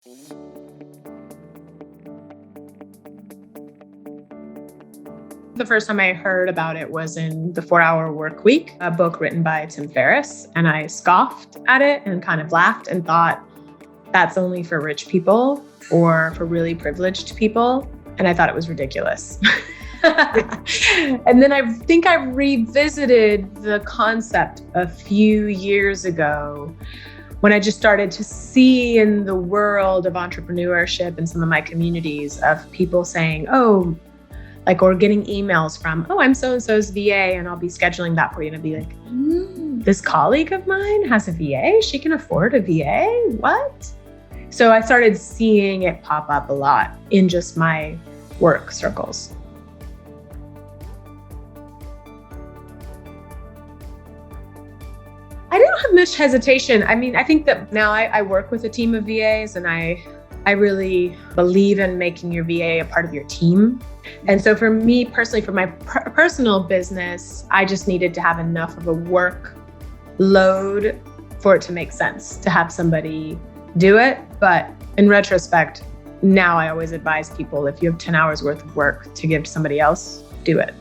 The first time I heard about it was in The 4-Hour Workweek, a book written by Tim Ferriss. And I scoffed at it and kind of laughed and thought, that's only for rich people or for really privileged people. And I thought it was ridiculous. And then I think I revisited the concept a few years ago when I just started to see in the world of entrepreneurship in some of my communities of people saying, or getting emails from, I'm so-and-so's VA and I'll be scheduling that for you. And I'd be like, this colleague of mine has a VA? She can afford a VA? What? So I started seeing it pop up a lot in just my work circles. I don't have much hesitation. I mean, I think that now I work with a team of VAs and I really believe in making your VA a part of your team. And so for me personally, for my personal business, I just needed to have enough of a work load for it to make sense to have somebody do it. But in retrospect, now I always advise people, if you have 10 hours worth of work to give to somebody else, do it.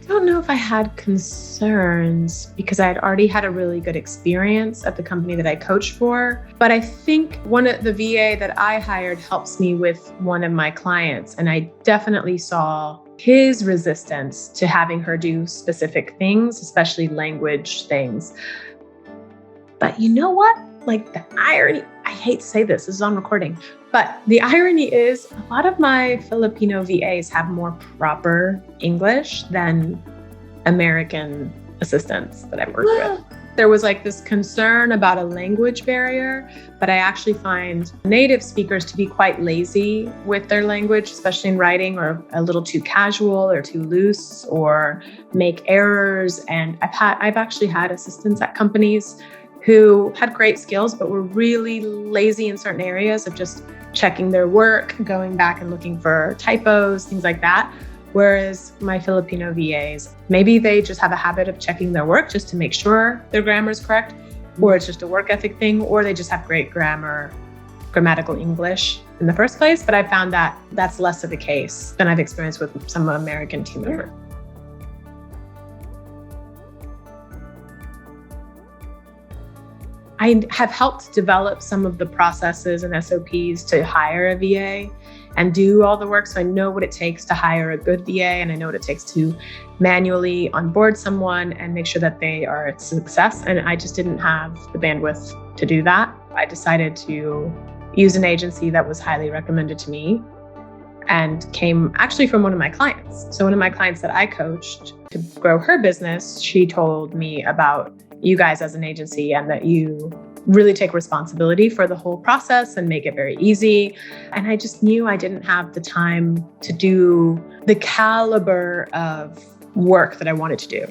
I don't know if I had concerns because I had already had a really good experience at the company that I coached for. But I think one of the VA that I hired helps me with one of my clients. And I definitely saw his resistance to having her do specific things, especially language things. But you know what? Like the irony, I hate to say this is on recording, but the irony is a lot of my Filipino VAs have more proper English than American assistants that I work with. There was like this concern about a language barrier, but I actually find native speakers to be quite lazy with their language, especially in writing, or a little too casual or too loose, or make errors. And I've actually had assistants at companies who had great skills, but were really lazy in certain areas of just checking their work, going back and looking for typos, things like that. Whereas my Filipino VAs, maybe they just have a habit of checking their work just to make sure their grammar is correct, or it's just a work ethic thing, or they just have great grammatical English in the first place. But I found that that's less of the case than I've experienced with some American team members. I have helped develop some of the processes and SOPs to hire a VA and do all the work. So I know what it takes to hire a good VA, and I know what it takes to manually onboard someone and make sure that they are a success. And I just didn't have the bandwidth to do that. I decided to use an agency that was highly recommended to me and came actually from one of my clients. So one of my clients that I coached to grow her business, she told me about you guys as an agency and that you really take responsibility for the whole process and make it very easy. And I just knew I didn't have the time to do the caliber of work that I wanted to do.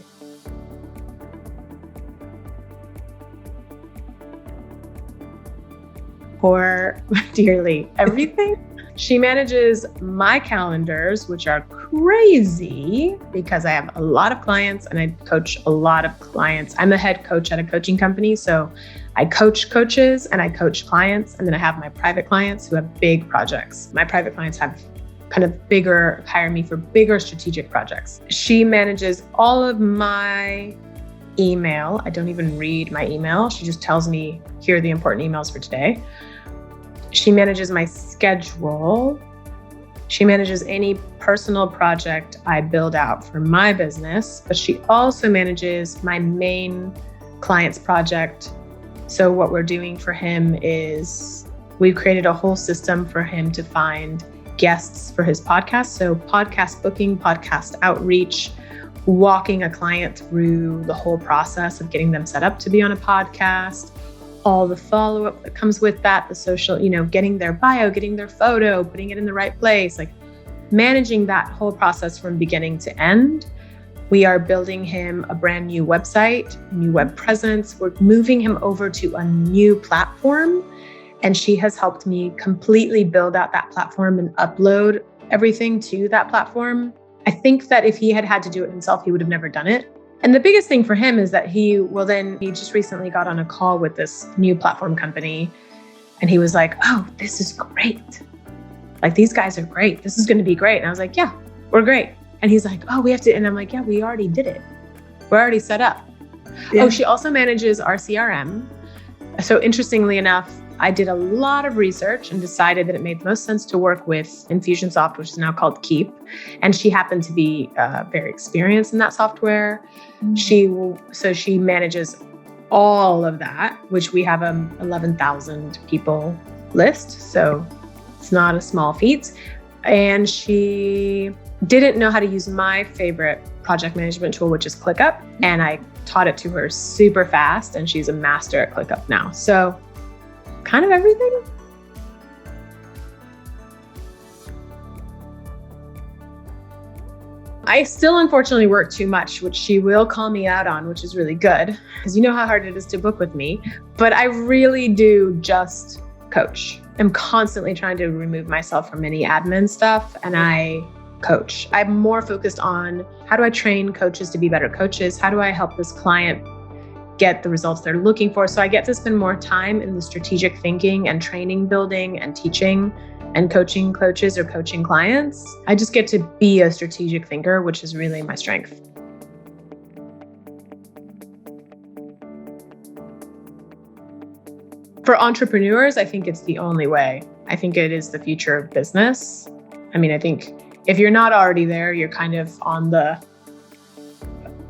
For dearly everything. She manages my calendars, which are crazy because I have a lot of clients and I coach a lot of clients. I'm a head coach at a coaching company. So I coach coaches and I coach clients. And then I have my private clients who have big projects. My private clients have hire me for bigger strategic projects. She manages all of my email. I don't even read my email. She just tells me, here are the important emails for today. She manages my schedule. She manages any personal project I build out for my business, but she also manages my main client's project. So what we're doing for him is we've created a whole system for him to find guests for his podcast. So podcast booking, podcast outreach, walking a client through the whole process of getting them set up to be on a podcast, all the follow-up that comes with that, the social, getting their bio, getting their photo, putting it in the right place, like managing that whole process from beginning to end. We are building him a brand new website, new web presence. We're moving him over to a new platform. And she has helped me completely build out that platform and upload everything to that platform. I think that if he had had to do it himself, he would have never done it. And the biggest thing for him is that he just recently got on a call with this new platform company, and he was like, oh, this is great. Like, these guys are great. This is going to be great. And I was like, yeah, we're great. And he's like, oh, we have to. And I'm like, yeah, we already did it. We're already set up. Yeah. Oh, she also manages our CRM. So interestingly enough, I did a lot of research and decided that it made most sense to work with Infusionsoft, which is now called Keap. And she happened to be very experienced in that software. Mm-hmm. She manages all of that, which we have 11,000 people list. So it's not a small feat. And she didn't know how to use my favorite project management tool, which is ClickUp. And I taught it to her super fast, and she's a master at ClickUp now. So kind of everything. I still unfortunately work too much, which she will call me out on, which is really good, because you know how hard it is to book with me. But I really do just coach. I'm constantly trying to remove myself from any admin stuff, and I coach. I'm more focused on how do I train coaches to be better coaches? How do I help this client get the results they're looking for? So I get to spend more time in the strategic thinking and training building and teaching and coaching coaches or coaching clients. I just get to be a strategic thinker, which is really my strength. For entrepreneurs, I think it's the only way. I think it is the future of business. I mean, I think if you're not already there, you're kind of on the,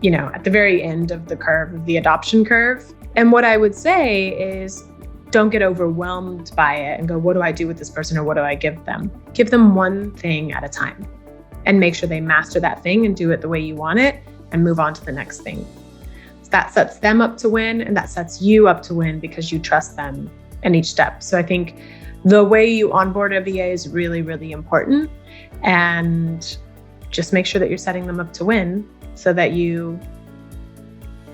at the very end of the curve, of the adoption curve. And what I would say is don't get overwhelmed by it and go, what do I do with this person, or what do I give them? Give them one thing at a time and make sure they master that thing and do it the way you want it and move on to the next thing. So that sets them up to win, and that sets you up to win because you trust them in each step. So I think the way you onboard a VA is really, really important. And just make sure that you're setting them up to win so that you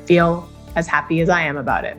feel as happy as I am about it.